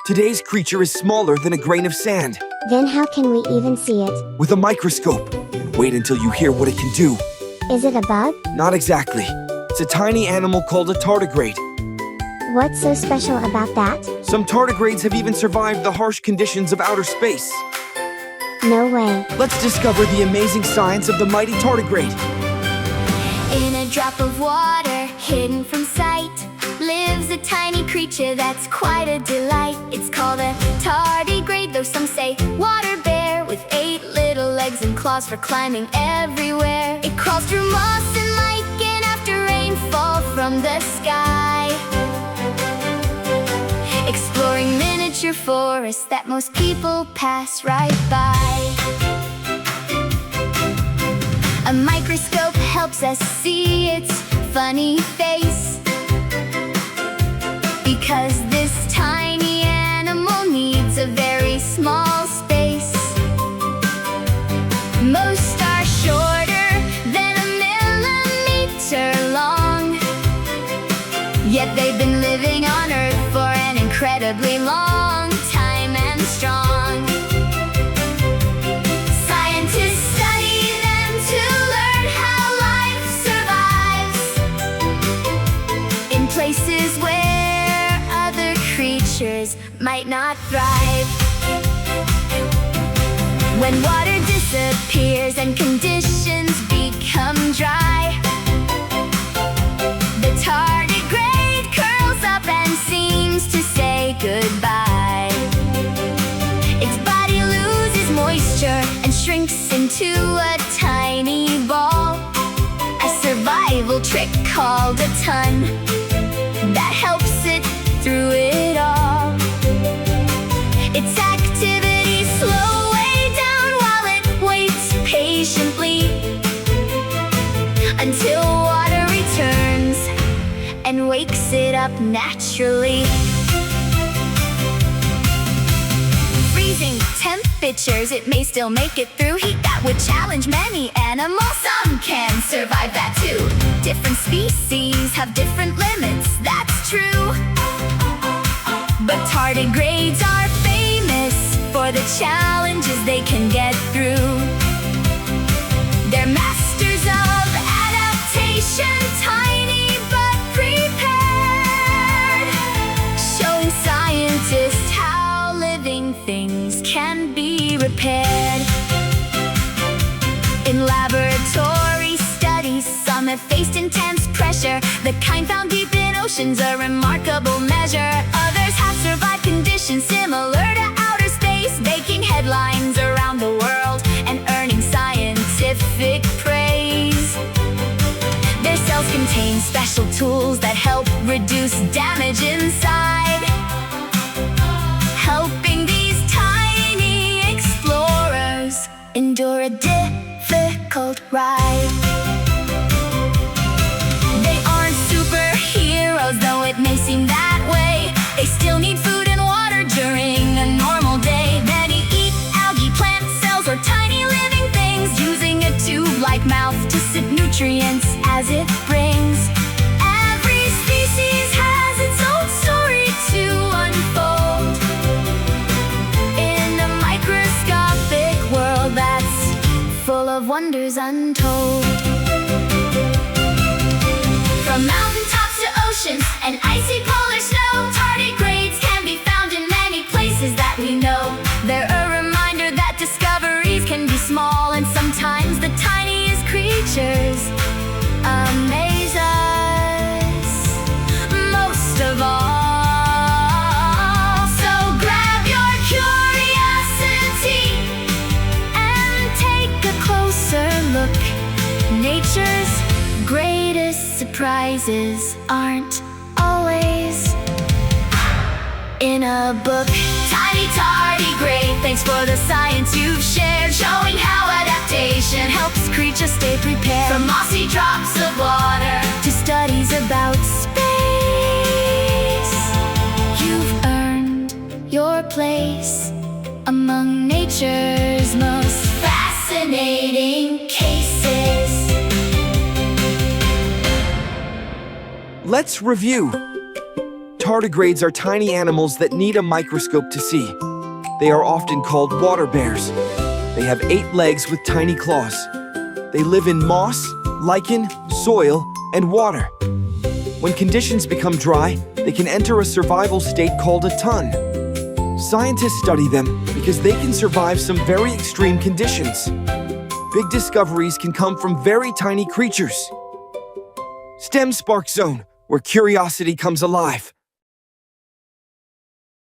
Today's creature is smaller than a grain of sand. Then how can we even see it? With a microscope. Wait until you hear what it can do. Is it a bug? Not exactly. It's a tiny animal called a tardigrade. What's so special about that? Some tardigrades have even survived the harsh conditions of outer space. No way. Let's discover the amazing science of the mighty tardigrade. In a drop of water, hidden from sight, lives a tiny creature that's quite a delight. It's called a tardigrade, though some say water bear, with 8 little legs and claws for climbing everywhere. It crawls through moss and lichen after rainfall from the sky, exploring miniature forests that most people pass right by. A microscope helps us see its funny face, because this tiny animal needs a very small space. Most are shorter than a millimeter long, yet they've been living on Earth for an incredibly long time and strong. Scientists study them to learn how life survives in places where other creatures might not thrive. When water disappears and conditions become dry, the tardigrade curls up and seems to say goodbye. Its body loses moisture and shrinks into a tiny ball, a survival trick called a ton that helps it through it all. Its activities slow way down while it waits patiently until water returns and wakes it up naturally. Freezing temperatures, it may still make it through heat that would challenge many animals. Some can survive that too. Different species have different limits, that's true. But tardigrades are famous for the challenges they can get through. They're masters of adaptation, tiny but prepared, showing scientists how living things can be repaired. In laboratory studies, some have faced intense pressure, the kind found deep in oceans, a remarkable measure. Others have survived conditions similar to outer space, making headlines around the world and earning scientific praise. Their cells contain special tools that help reduce damage inside, helping these tiny explorers endure a difficult ride. They aren't superheroes, though it may seem that way. They still need food and water during a normal day. Many eat algae, plant cells, or tiny living things, using a tube-like mouth to sip nutrients as it brings. Every species has its own story to unfold in a microscopic world that's full of wonders untold. From mountaintops to oceans and icy polar snow, tardigrades can be found in many places that we know. They're a reminder that discoveries can be small, and sometimes the tiniest creatures amaze us most of all. So grab your curiosity and take a closer look. Nature's greatest surprises aren't always in a book. Tiny tardigrade, thanks for the science you've shared, showing how adaptation helps creatures stay prepared. From mossy drops of water to studies about space, you've earned your place among nature's most fascinating cases. Let's review. Tardigrades are tiny animals that need a microscope to see. They are often called water bears. They have 8 legs with tiny claws. They live in moss, lichen, soil, and water. When conditions become dry, they can enter a survival state called a ton. Scientists study them because they can survive some very extreme conditions. Big discoveries can come from very tiny creatures. STEM Spark Zone, where curiosity comes alive.